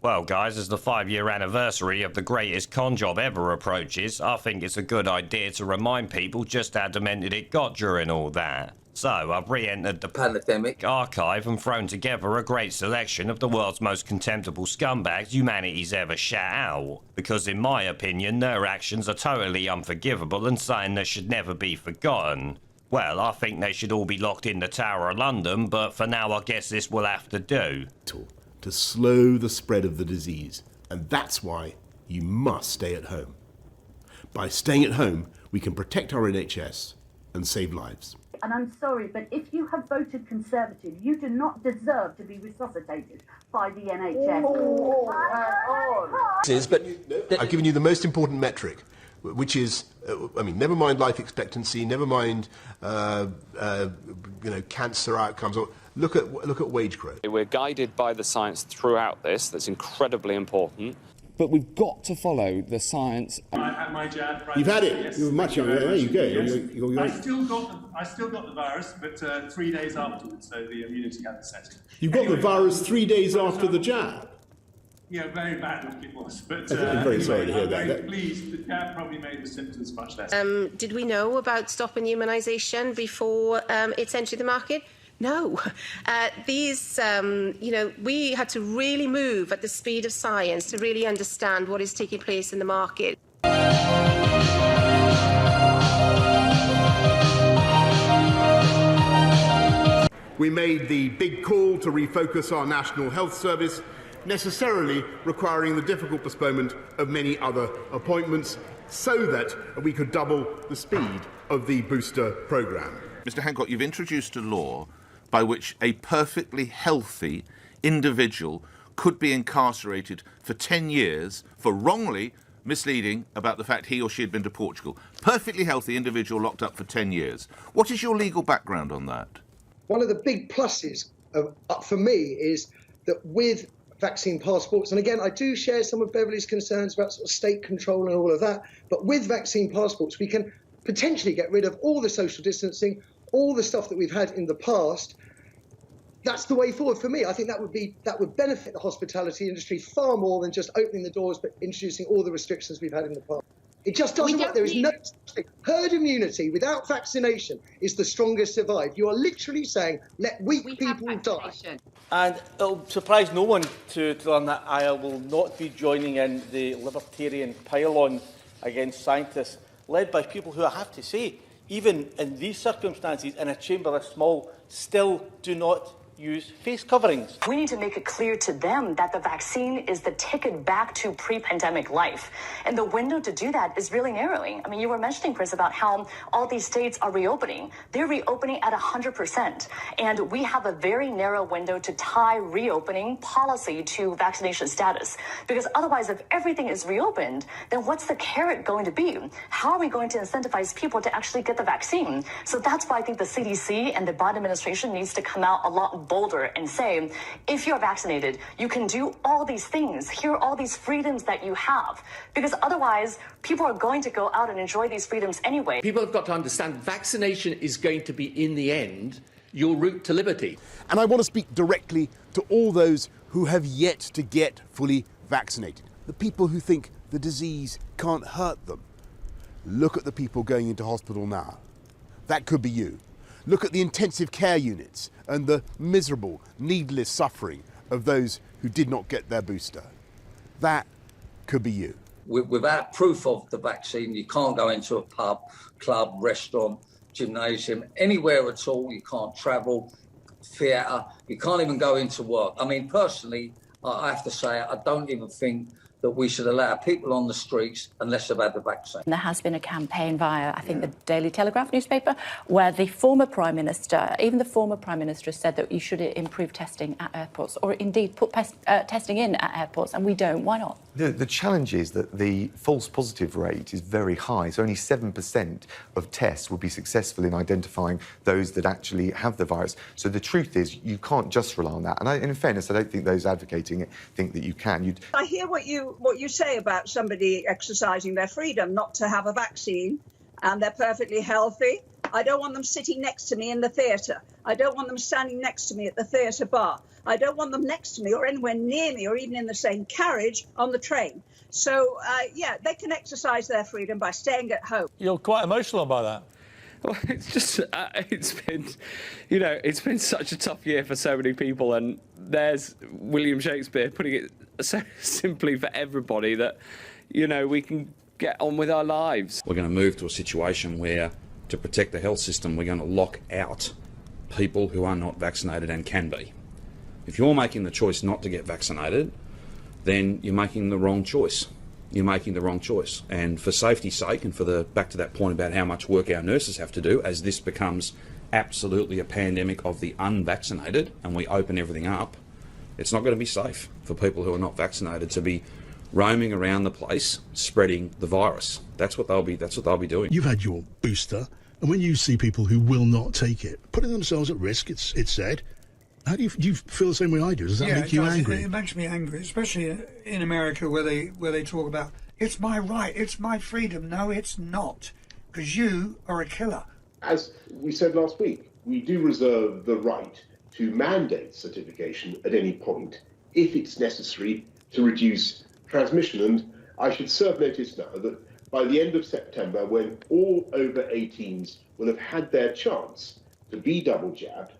Well, guys, as the 5-year anniversary of the greatest con job ever approaches, I think it's a good idea to remind people just how demented it got during all that. So, I've re-entered the pandemic archive and thrown together a great selection of the world's most contemptible scumbags humanity's ever shat out. Because in my opinion, their actions are totally unforgivable and something that should never be forgotten. Well, I think they should all be locked in the Tower of London, but for now I guess this will have to do. To slow the spread of the disease, and that's why you must stay at home. By staying at home, we can protect our NHS and save lives. And I'm sorry, but if you have voted Conservative, you do not deserve to be resuscitated by the NHS. But I've given you the most important metric, which is, never mind life expectancy, never mind, cancer outcomes. Look at wage growth. We're guided by the science throughout this. That's incredibly important. But we've got to follow the science. I had my jab. You've had it. Yes. You're much younger. There you go. Yes. I still got the virus, but 3 days afterwards, so the immunity hadn't set in. You got the virus 3 days after the jab. Yeah, very bad it was. But I'm very sorry to hear that. I'm very pleased. The jab probably made the symptoms much less. Did we know about stopping immunisation before its entry the market? No. We had to really move at the speed of science to really understand what is taking place in the market. We made the big call to refocus our National Health Service, necessarily requiring the difficult postponement of many other appointments so that we could double the speed of the booster programme. Mr. Hancock, you've introduced a law by which a perfectly healthy individual could be incarcerated for 10 years for wrongly misleading about the fact he or she had been to Portugal. Perfectly healthy individual locked up for 10 years. What is your legal background on that? One of the big pluses for me is that with vaccine passports, and again, I do share some of Beverly's concerns about sort of state control and all of that, but with vaccine passports, we can potentially get rid of all the social distancing, all the stuff that we've had in the past. That's the way forward for me. I think that would benefit the hospitality industry far more than just opening the doors but introducing all the restrictions we've had in the past. It just doesn't work. There is no such thing. Herd immunity without vaccination is the strongest survive. You are literally saying, let weak people die. And it'll surprise no one to learn that I will not be joining in the libertarian pile-on against scientists, led by people who, I have to say, even in these circumstances, in a chamber this small, still do not use face coverings. We need to make it clear to them that the vaccine is the ticket back to pre-pandemic life. And the window to do that is really narrowing. I mean, you were mentioning, Chris, about how all these states are reopening. They're reopening at 100%. And we have a very narrow window to tie reopening policy to vaccination status. Because otherwise, if everything is reopened, then what's the carrot going to be? How are we going to incentivize people to actually get the vaccine? So that's why I think the CDC and the Biden administration needs to come out a lot bolder and say, if you're vaccinated, you can do all these things. Here are all these freedoms that you have. Because otherwise, people are going to go out and enjoy these freedoms anyway. People have got to understand vaccination is going to be, in the end, your route to liberty. And I want to speak directly to all those who have yet to get fully vaccinated. The people who think the disease can't hurt them. Look at the people going into hospital now. That could be you. Look at the intensive care units and the miserable, needless suffering of those who did not get their booster. That could be you. Without proof of the vaccine, you can't go into a pub, club, restaurant, gymnasium, anywhere at all. You can't travel, theatre. You can't even go into work. I mean, personally, I have to say, I don't even think that we should allow people on the streets unless they've had the vaccine. There has been a campaign via, I think, the Daily Telegraph newspaper, where the former Prime Minister, even the former Prime Minister, said that you should improve testing at airports, or indeed put testing in at airports, and we don't. Why not? The challenge is that the false positive rate is very high, so only 7% of tests will be successful in identifying those that actually have the virus. So the truth is, you can't just rely on that. And in fairness, I don't think those advocating it think that you can. I hear what you say about somebody exercising their freedom not to have a vaccine, and they're perfectly healthy. I don't want them sitting next to me in the theatre. I don't want them standing next to me at the theatre bar. I don't want them next to me or anywhere near me or even in the same carriage on the train. So, yeah, they can exercise their freedom by staying at home. You're quite emotional about that. Well, it's just, it's been, you know, it's been such a tough year for so many people, and there's William Shakespeare putting it so simply for everybody that, you know, we can get on with our lives. We're going to move to a situation where, to protect the health system, we're going to lock out people who are not vaccinated and can be. If you're making the choice not to get vaccinated, then you're making the wrong choice. You're making the wrong choice. And for safety's sake, and for the back to that point about how much work our nurses have to do, as this becomes absolutely a pandemic of the unvaccinated and we open everything up, it's not going to be safe for people who are not vaccinated to be roaming around the place spreading the virus. That's what they'll be doing. You've had your booster, and when you see people who will not take it, putting themselves at risk, it's said. How do you feel the same way I do? Does that make you angry? It makes me angry, especially in America where they talk about it's my right, it's my freedom. No, it's not, because you are a killer. As we said last week, we do reserve the right to mandate certification at any point if it's necessary to reduce transmission. And I should serve notice now that by the end of September, when all over 18s will have had their chance to be double jabbed,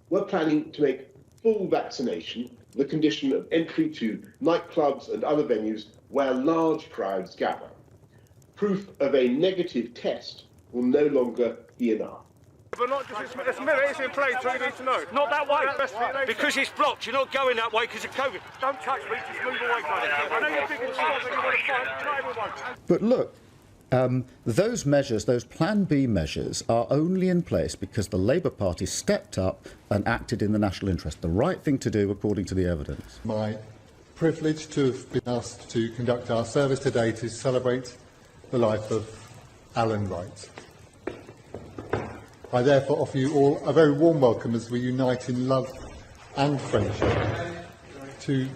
we're planning to make full vaccination the condition of entry to nightclubs and other venues where large crowds gather. Proof of a negative test will no longer be enough. But not just this minute, it's in place, so you need to know. Not that way, because it's blocked. You're not going that way because of COVID. Don't touch me, just move away from it. I know you're big and strong, but you want to fight, not everyone. But look, those measures, those Plan B measures, are only in place because the Labour Party stepped up and acted in the national interest. The right thing to do, according to the evidence. My privilege to have been asked to conduct our service today to celebrate the life of Alan Wright. I therefore offer you all a very warm welcome as we unite in love and friendship to...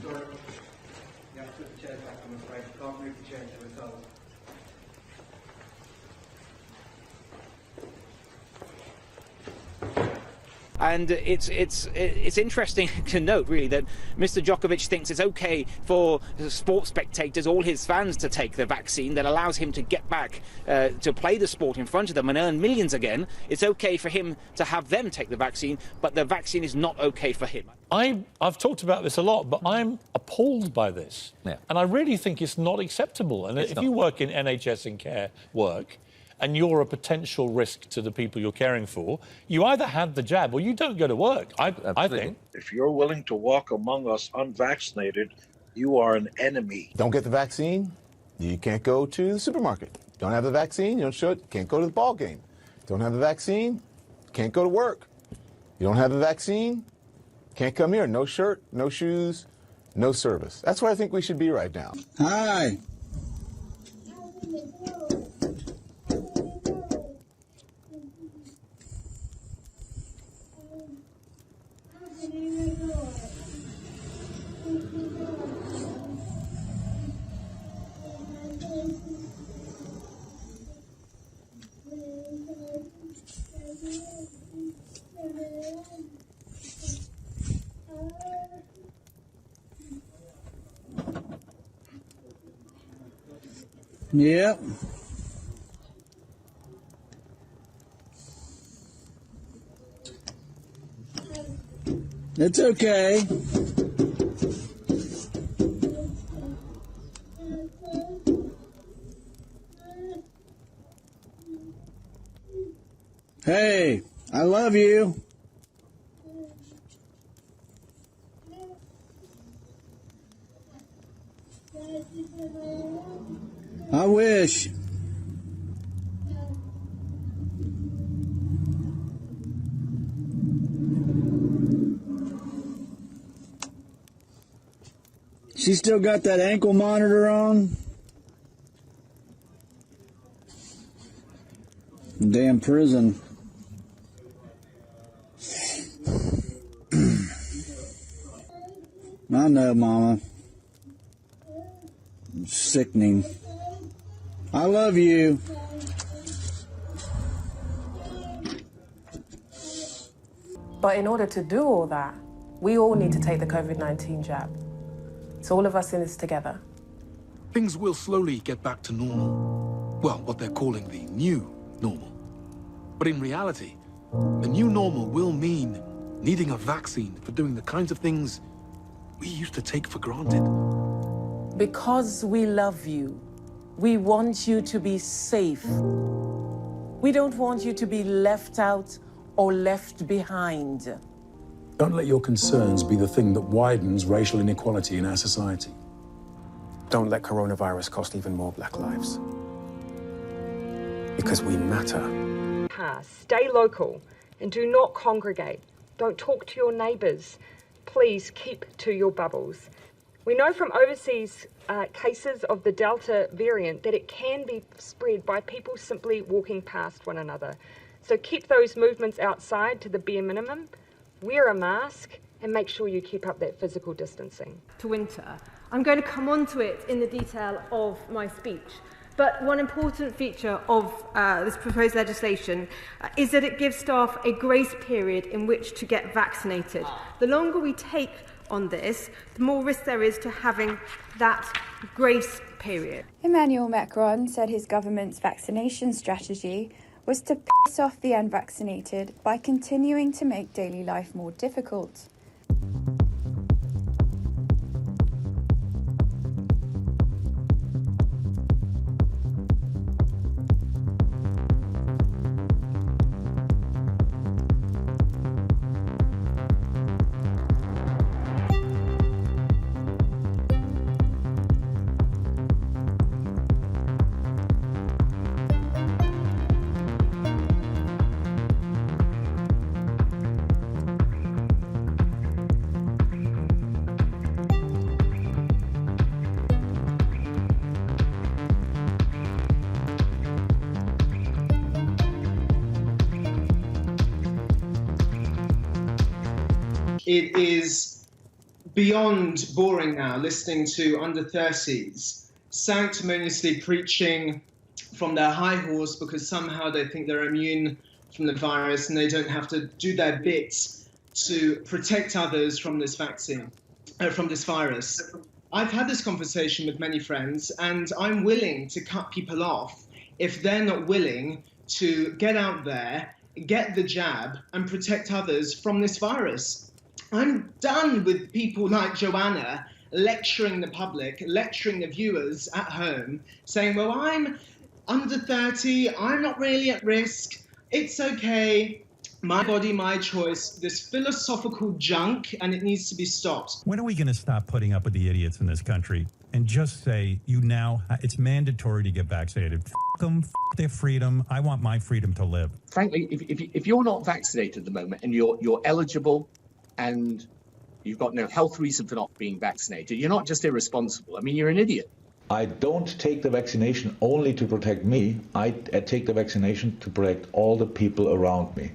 And it's interesting to note, really, that Mr. Djokovic thinks it's okay for sports spectators, all his fans, to take the vaccine that allows him to get back to play the sport in front of them and earn millions again. It's okay for him to have them take the vaccine, but the vaccine is not okay for him. I've talked about this a lot, but I'm appalled by this. Yeah. And I really think it's not acceptable. And if you work in NHS and care work, and you're a potential risk to the people you're caring for, you either have the jab or you don't go to work, I think. If you're willing to walk among us unvaccinated, you are an enemy. Don't get the vaccine, you can't go to the supermarket. Don't have the vaccine, you can't go to the ball game. Don't have the vaccine, can't go to work. You don't have the vaccine, can't come here. No shirt, no shoes, no service. That's where I think we should be right now. Hi. Yep. It's okay. Hey, I love you. I wish. She still got that ankle monitor on? Damn prison. I know, Mama. Sickening. I love you. But in order to do all that, We all need to take the COVID-19 jab. It's all of us in this together. Things will slowly get back to normal. Well, what they're calling the new normal. But in reality, the new normal will mean needing a vaccine for doing the kinds of things we used to take for granted. Because we love you, we want you to be safe. We don't want you to be left out or left behind. Don't let your concerns be the thing that widens racial inequality in our society. Don't let coronavirus cost even more black lives. Because we matter. Stay local and do not congregate. Don't talk to your neighbours. Please keep to your bubbles. We know from overseas cases of the Delta variant that it can be spread by people simply walking past one another. So keep those movements outside to the bare minimum, wear a mask, and make sure you keep up that physical distancing. To winter. I'm going to come on to it in the detail of my speech. But one important feature of this proposed legislation is that it gives staff a grace period in which to get vaccinated. The longer we take on this, the more risk there is to having that grace period. Emmanuel Macron said his government's vaccination strategy was to piss off the unvaccinated by continuing to make daily life more difficult. It is beyond boring now listening to under 30s sanctimoniously preaching from their high horse because somehow they think they're immune from the virus and they don't have to do their bit to protect others from this vaccine, from this virus. I've had this conversation with many friends and I'm willing to cut people off if they're not willing to get out there, get the jab and protect others from this virus. I'm done with people like Joanna lecturing the public, lecturing the viewers at home, saying, well, I'm under 30, I'm not really at risk, it's okay, my body, my choice, this philosophical junk, and it needs to be stopped. When are we going to stop putting up with the idiots in this country and just say, it's mandatory to get vaccinated? F them, f their freedom. I want my freedom to live. Frankly, if you're not vaccinated at the moment and you're eligible and you've got no health reason for not being vaccinated, you're not just irresponsible. I mean, you're an idiot. I don't take the vaccination only to protect me. I take the vaccination to protect all the people around me.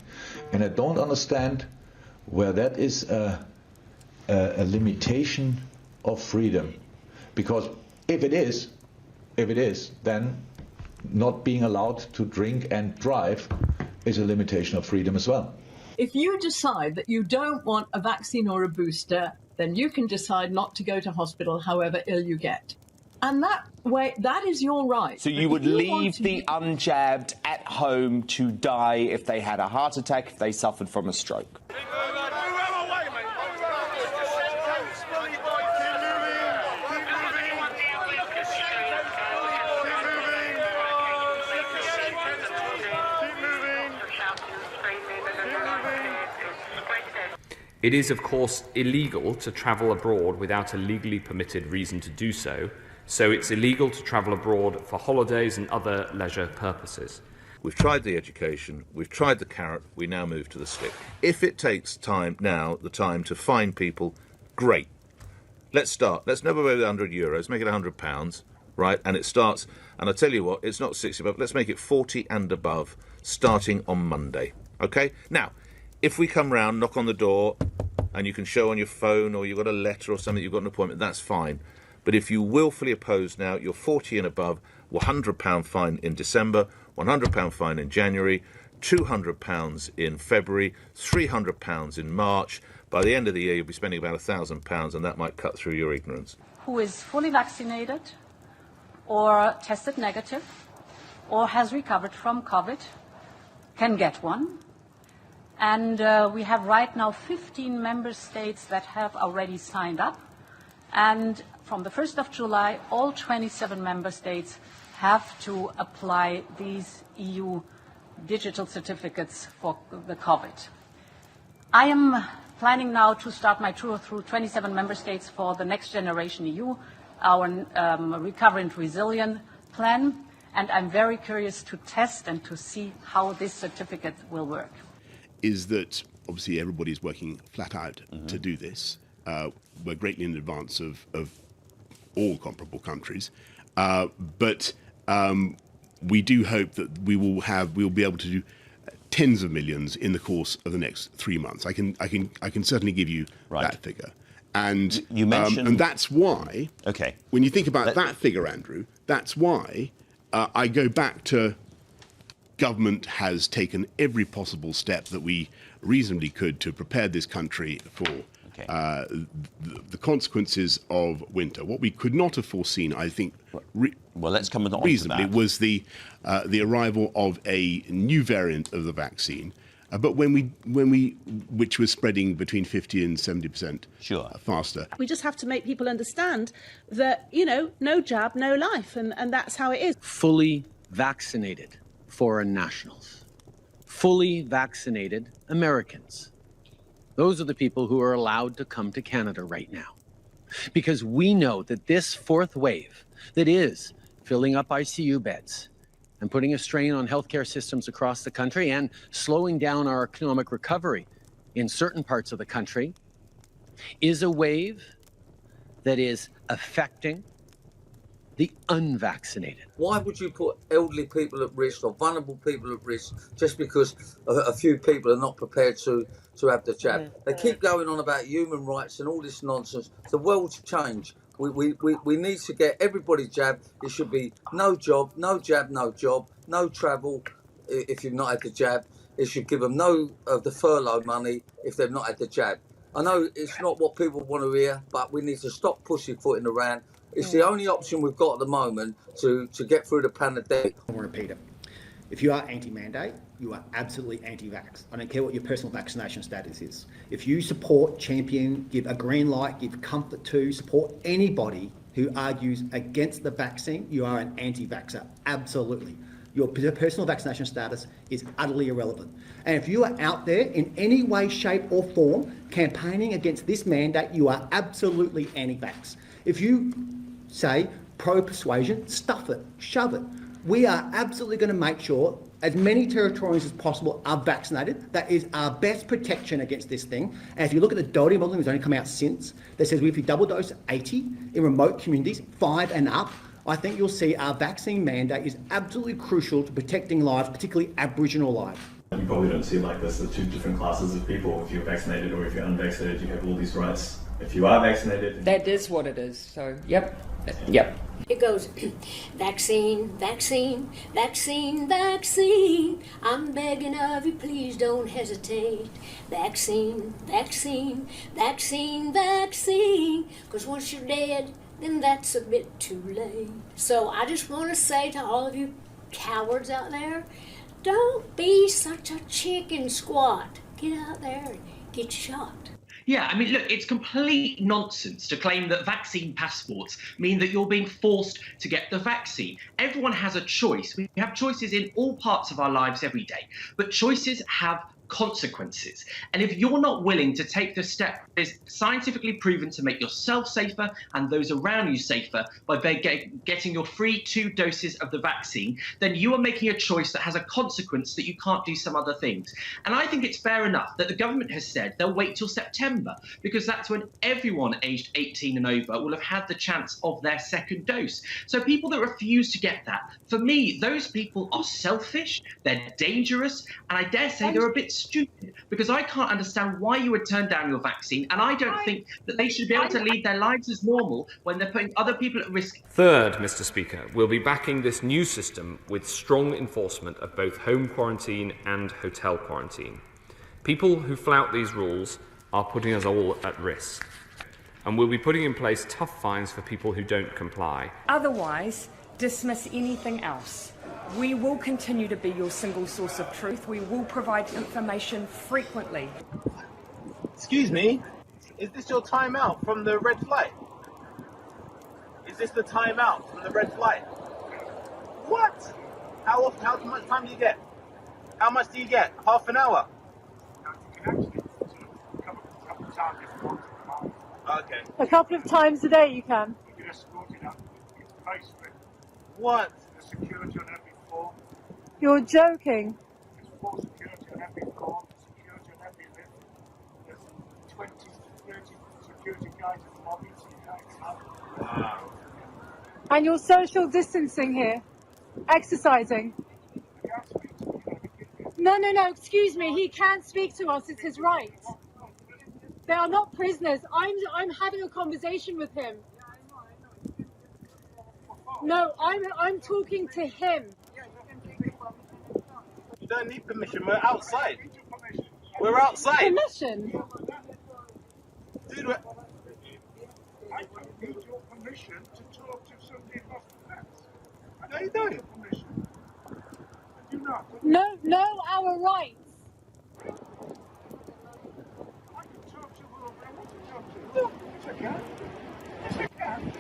And I don't understand where that is a limitation of freedom. Because if it is, then not being allowed to drink and drive is a limitation of freedom as well. If you decide that you don't want a vaccine or a booster, then you can decide not to go to hospital however ill you get. And that is your right. So you would leave the unjabbed at home to die if they had a heart attack, if they suffered from a stroke? It is, of course, illegal to travel abroad without a legally permitted reason to do so, so it's illegal to travel abroad for holidays and other leisure purposes. We've tried the education, we've tried the carrot, we now move to the stick. If it takes time now, the time to fine people, great. Let's start. Let's never go with €100, make it £100, right? And it starts, and I tell you what, it's not 60 above, let's make it 40 and above, starting on Monday, okay? Now, if we come round, knock on the door, and you can show on your phone or you've got a letter or something, you've got an appointment, that's fine. But if you willfully oppose now, you're 40 and above, £100 fine in December, £100 fine in January, £200 in February, £300 in March. By By the end of the year, you'll be spending about £1,000, and that might cut through your ignorance. Who is fully vaccinated or tested negative or has recovered from COVID can get one. And we have right now 15 member states that have already signed up. And from the 1st of July, all 27 member states have to apply these EU digital certificates for the COVID. I am planning now to start my tour through 27 member states for the Next Generation EU, our Recovery and Resilience plan, and I'm very curious to test and to see how this certificate will work. Is that obviously everybody's working flat out to do this. We're greatly in advance of all comparable countries, but we do hope that we'll be able to do tens of millions in the course of the next 3 months. I can certainly give you that figure. And you mentioned, and that's why. Okay. When you think about that figure, Andrew, that's why I go back to government has taken every possible step that we reasonably could to prepare this country for the consequences of winter. What we could not have foreseen, I think, let's come on reasonably, to that. was the arrival of a new variant of the vaccine. But which was spreading between 50 and 70% faster. We just have to make people understand that, no jab, no life, and that's how it is. Fully vaccinated foreign nationals, fully vaccinated Americans. Those are the people who are allowed to come to Canada right now. Because we know that this fourth wave that is filling up ICU beds and putting a strain on healthcare systems across the country and slowing down our economic recovery in certain parts of the country is a wave that is affecting the unvaccinated. Why would you put elderly people at risk or vulnerable people at risk just because a few people are not prepared to have the jab? They keep going on about human rights and all this nonsense. The world's changed. We need to get everybody jabbed. It should be no job, no jab, no job, no travel if you've not had the jab. It should give them no of the furlough money if they've not had the jab. I know it's not what people want to hear, but we need to stop pussyfooting around. It's the only option we've got at the moment to get through the pandemic. I'll repeat it. If you are anti-mandate, you are absolutely anti-vax. I don't care what your personal vaccination status is. If you support, champion, give a green light, give comfort to, support anybody who argues against the vaccine, you are an anti-vaxxer. Absolutely. Your personal vaccination status is utterly irrelevant. And if you are out there in any way, shape or form campaigning against this mandate, you are absolutely anti-vax. If you say pro-persuasion, stuff it, shove it. We are absolutely going to make sure as many Territorians as possible are vaccinated. That is our best protection against this thing. And if you look at the Doherty modelling, it's only come out since, that says if you double dose 80 in remote communities, 5 and up, I think you'll see our vaccine mandate is absolutely crucial to protecting lives, particularly Aboriginal lives. You probably don't see it like this. There's two different classes of people. If you're vaccinated or if you're unvaccinated, you have all these rights. If you are vaccinated... That is what it is. So, yep. It goes, vaccine, vaccine, vaccine, vaccine. I'm begging of you, please don't hesitate. Vaccine, vaccine, vaccine, vaccine. Because once you're dead, then that's a bit too late. So I just want to say to all of you cowards out there, don't be such a chicken squat. Get out there and get shot. Yeah, I mean, look, it's complete nonsense to claim that vaccine passports mean that you're being forced to get the vaccine. Everyone has a choice. We have choices in all parts of our lives every day, but choices have consequences. And if you're not willing to take the step that is scientifically proven to make yourself safer and those around you safer by getting your free 2 doses of the vaccine, then you are making a choice that has a consequence that you can't do some other things. And I think it's fair enough that the government has said they'll wait till September, because that's when everyone aged 18 and over will have had the chance of their second dose. So people that refuse to get that, for me, those people are selfish, they're dangerous, and I dare say they're a bit stupid, because I can't understand why you would turn down your vaccine, and I don't think that they should be able to lead their lives as normal when they're putting other people at risk. Third, Mr. Speaker, we'll be backing this new system with strong enforcement of both home quarantine and hotel quarantine. People who flout these rules are putting us all at risk. And we'll be putting in place tough fines for people who don't comply. Otherwise, dismiss anything else. We will continue to be your single source of truth. We will provide information frequently. Excuse me, is this your timeout from the red flight? Is this the timeout from the red flight? What? How much time do you get? How much do you get? Half an hour? Okay. A couple of times a day you can. What? Security on every floor. You're joking. There's full security on every floor, security on every lift. There's 20 to 30 security guys in the lobby, so you can't come. Wow. And you're social distancing here. Exercising. No, excuse me. He can't speak to us. It's his right. They are not prisoners. I'm having a conversation with him. No, I'm talking to him. You don't need permission. We're outside. We're outside. Permission? Dude, I don't need your permission to talk to somebody across the fence. No, you don't. I do not. No, our rights. I can talk to whoever I want to talk to. Look, yes, I can. Yes, I can.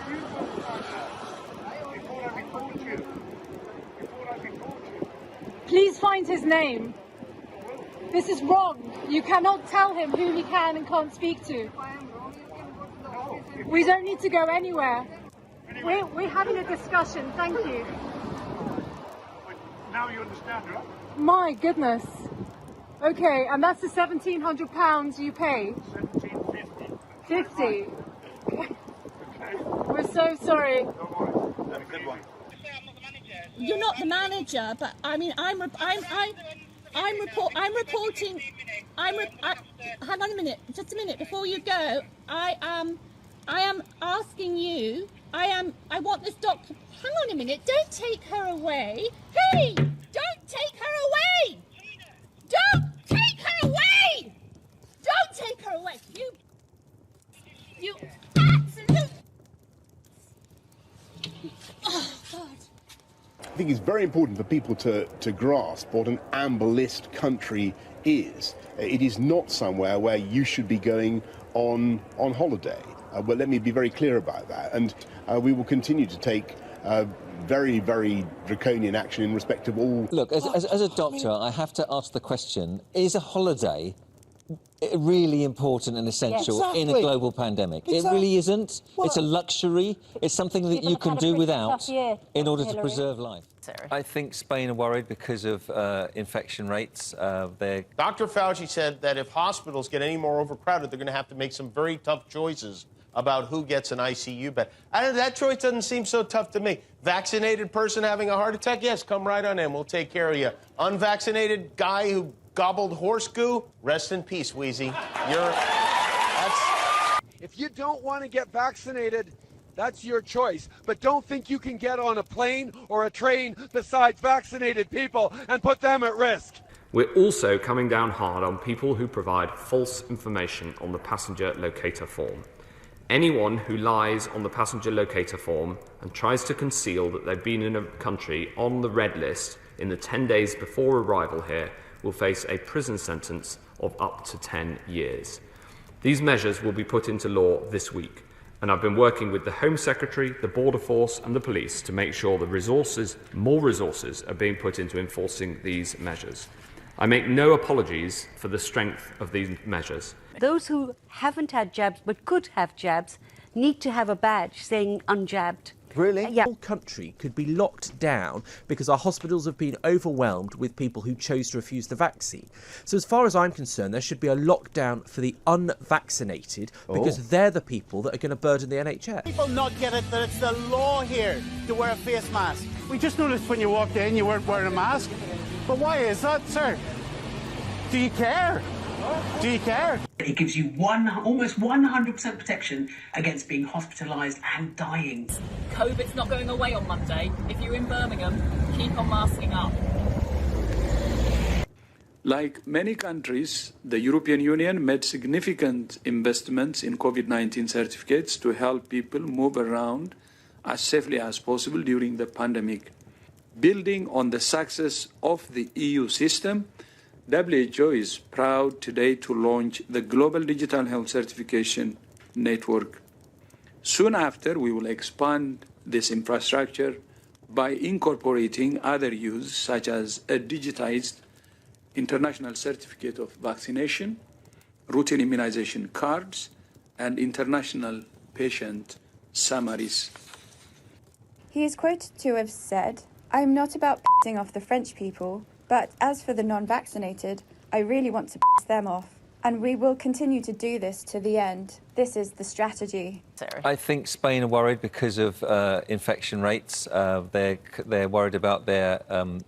You go find out before I report you. Please find his name. This is wrong. You cannot tell him who he can and can't speak to. We don't need to go anywhere. We're having a discussion. Thank you. Now you understand, right? My goodness. Okay, and that's the £1,700 you pay? 50. We're so sorry. Have a good one. You're not the manager, but I mean, I'm reporting. Hang on a minute, just a minute before you go. I am asking you. I want this doctor. Hang on a minute. Don't take her away. Hey! Don't take her away. Don't take her away. Don't take her away. You absolute. Oh God. I think it's very important for people to grasp what an amber list country is. It is not somewhere where you should be going on holiday. But let me be very clear about that. And we will continue to take very, very draconian action in respect of all... Look, as a doctor, I have to ask the question, is a holiday really important and essential in a global pandemic? It really isn't. What? It's a luxury. It's something that you can do without in order to preserve life. I think Spain are worried because of infection rates. Dr. Fauci said that if hospitals get any more overcrowded, they're going to have to make some very tough choices about who gets an ICU bed. That choice doesn't seem so tough to me. Vaccinated person having a heart attack? Yes, come right on in. We'll take care of you. Unvaccinated guy who gobbled horse goo? Rest in peace, Wheezy. If you don't want to get vaccinated, that's your choice. But don't think you can get on a plane or a train besides vaccinated people and put them at risk. We're also coming down hard on people who provide false information on the passenger locator form. Anyone who lies on the passenger locator form and tries to conceal that they've been in a country on the red list in the 10 days before arrival here will face a prison sentence of up to 10 years. These measures will be put into law this week, and I've been working with the Home Secretary, the Border Force and the police to make sure more resources are being put into enforcing these measures. I make no apologies for the strength of these measures. Those who haven't had jabs but could have jabs need to have a badge saying unjabbed. Really? Yeah. The whole country could be locked down because our hospitals have been overwhelmed with people who chose to refuse the vaccine. So as far as I'm concerned, there should be a lockdown for the unvaccinated because they're the people that are going to burden the NHS. People not get it that it's the law here to wear a face mask. We just noticed when you walked in you weren't wearing a mask. But why is that, sir? Do you care? Do you care? It gives you almost 100% protection against being hospitalised and dying. COVID's not going away on Monday. If you're in Birmingham, keep on masking up. Like many countries, the European Union made significant investments in COVID-19 certificates to help people move around as safely as possible during the pandemic. Building on the success of the EU system, WHO is proud today to launch the Global Digital Health Certification Network. Soon after, we will expand this infrastructure by incorporating other use, such as a digitized international certificate of vaccination, routine immunization cards, and international patient summaries. He is quoted to have said, "I'm not about pissing off the French people, but as for the non-vaccinated, I really want to piss them off. And we will continue to do this to the end. This is the strategy." I think Spain are worried because of infection rates. They're worried about their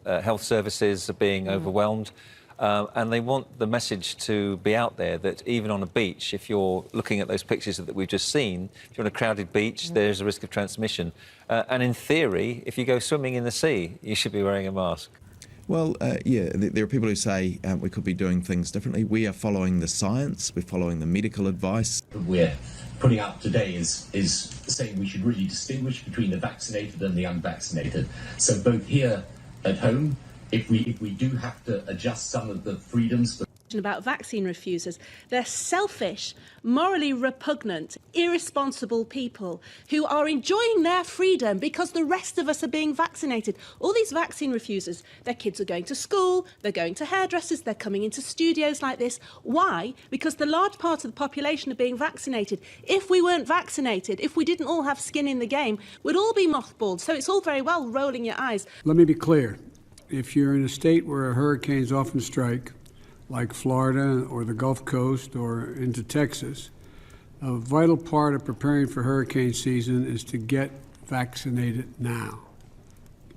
health services being overwhelmed. And they want the message to be out there that even on a beach, if you're looking at those pictures that we've just seen, if you're on a crowded beach, there's a risk of transmission. And in theory, if you go swimming in the sea, you should be wearing a mask. Well, yeah, there are people who say we could be doing things differently. We are following the science, we're following the medical advice. We're putting out today is saying we should really distinguish between the vaccinated and the unvaccinated. So both here at home, if we do have to adjust some of the freedoms about vaccine refusers. They're selfish, morally repugnant, irresponsible people who are enjoying their freedom because the rest of us are being vaccinated. All these vaccine refusers, their kids are going to school, they're going to hairdressers, they're coming into studios like this. Why? Because the large part of the population are being vaccinated. If we weren't vaccinated, if we didn't all have skin in the game, we'd all be mothballed. So it's all very well rolling your eyes. Let me be clear. If you're in a state where hurricanes often strike, like Florida or the Gulf Coast or into Texas, a vital part of preparing for hurricane season is to get vaccinated now.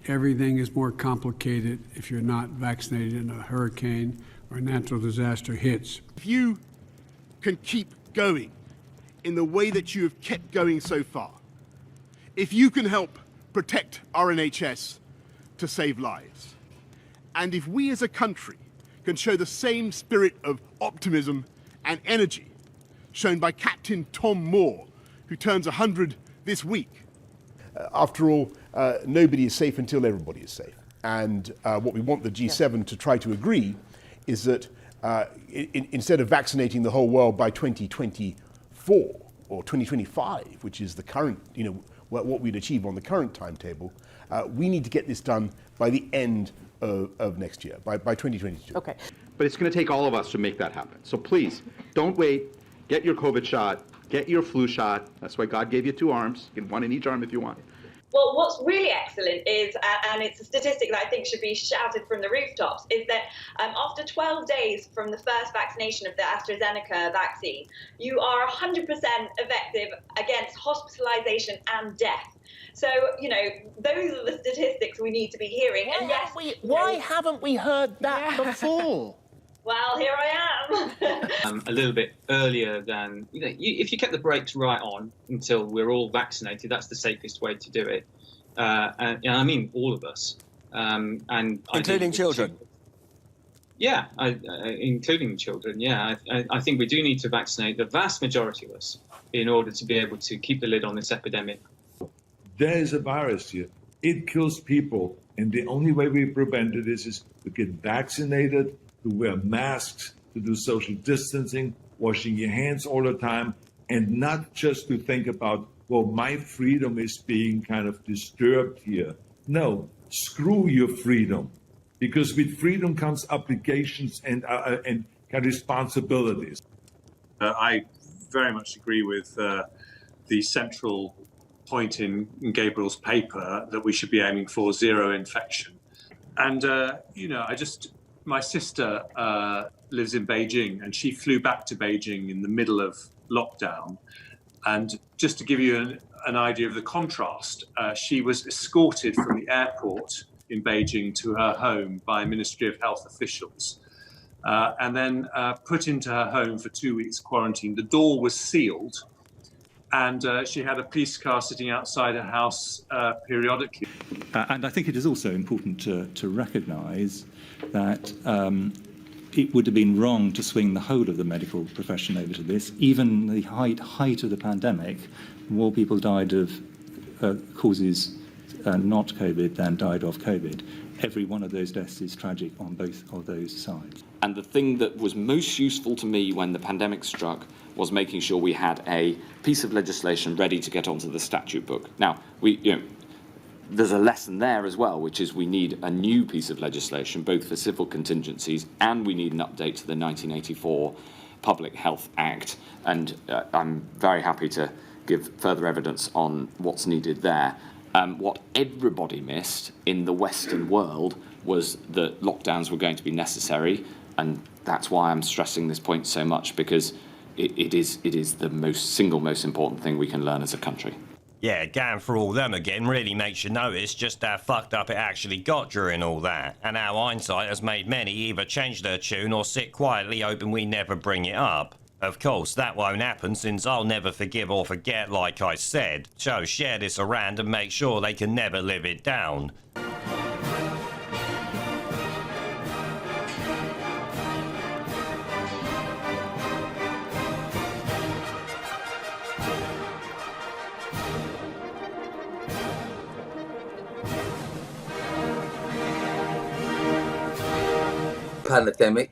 Everything is more complicated if you're not vaccinated and a hurricane or a natural disaster hits. If you can keep going in the way that you have kept going so far, if you can help protect our NHS to save lives, and if we as a country can show the same spirit of optimism and energy shown by Captain Tom Moore, who turns 100 this week. After all, nobody is safe until everybody is safe. And what we want the G7 to try to agree is that instead of vaccinating the whole world by 2024 or 2025, which is the current, what we'd achieve on the current timetable, we need to get this done by the end of next year, by 2022. Okay. But it's going to take all of us to make that happen. So please, don't wait. Get your COVID shot. Get your flu shot. That's why God gave you 2 arms. You can one in each arm if you want. Well, what's really excellent is, and it's a statistic that I think should be shouted from the rooftops, is that after 12 days from the first vaccination of the AstraZeneca vaccine, you are 100% effective against hospitalization and death. So, those are the statistics we need to be hearing. And yes, why haven't we heard that before? Well, here I am. A little bit earlier than, if you kept the brakes right on until we're all vaccinated, that's the safest way to do it. And I mean all of us. Including children? Yeah, including children, yeah. I think we do need to vaccinate the vast majority of us in order to be able to keep the lid on this epidemic. There is a virus here. It kills people. And the only way we prevent it is to get vaccinated, to wear masks, to do social distancing, washing your hands all the time, and not just to think about, well, my freedom is being kind of disturbed here. No, screw your freedom. Because with freedom comes obligations and kind of responsibilities. I very much agree with the central point in Gabriel's paper that we should be aiming for 0 infection. And, my sister lives in Beijing, and she flew back to Beijing in the middle of lockdown. And just to give you an idea of the contrast, she was escorted from the airport in Beijing to her home by Ministry of Health officials, and then put into her home for 2 weeks quarantine. The door was sealed, and she had a police car sitting outside her house periodically. And I think it is also important to recognise that it would have been wrong to swing the whole of the medical profession over to this. Even the height of the pandemic, more people died of causes not COVID than died of COVID. Every one of those deaths is tragic on both of those sides. And the thing that was most useful to me when the pandemic struck was making sure we had a piece of legislation ready to get onto the statute book. Now, there's a lesson there as well, which is we need a new piece of legislation, both for civil contingencies, and we need an update to the 1984 Public Health Act. And I'm very happy to give further evidence on what's needed there. What everybody missed in the Western world was that lockdowns were going to be necessary, and that's why I'm stressing this point so much, because it is the single most important thing we can learn as a country. Yeah, going through all them again really makes you notice just how fucked up it actually got during all that, and how hindsight has made many either change their tune or sit quietly hoping we never bring it up. Of course, that won't happen since I'll never forgive or forget, like I said. So share this around and make sure they can never live it down. Pandemic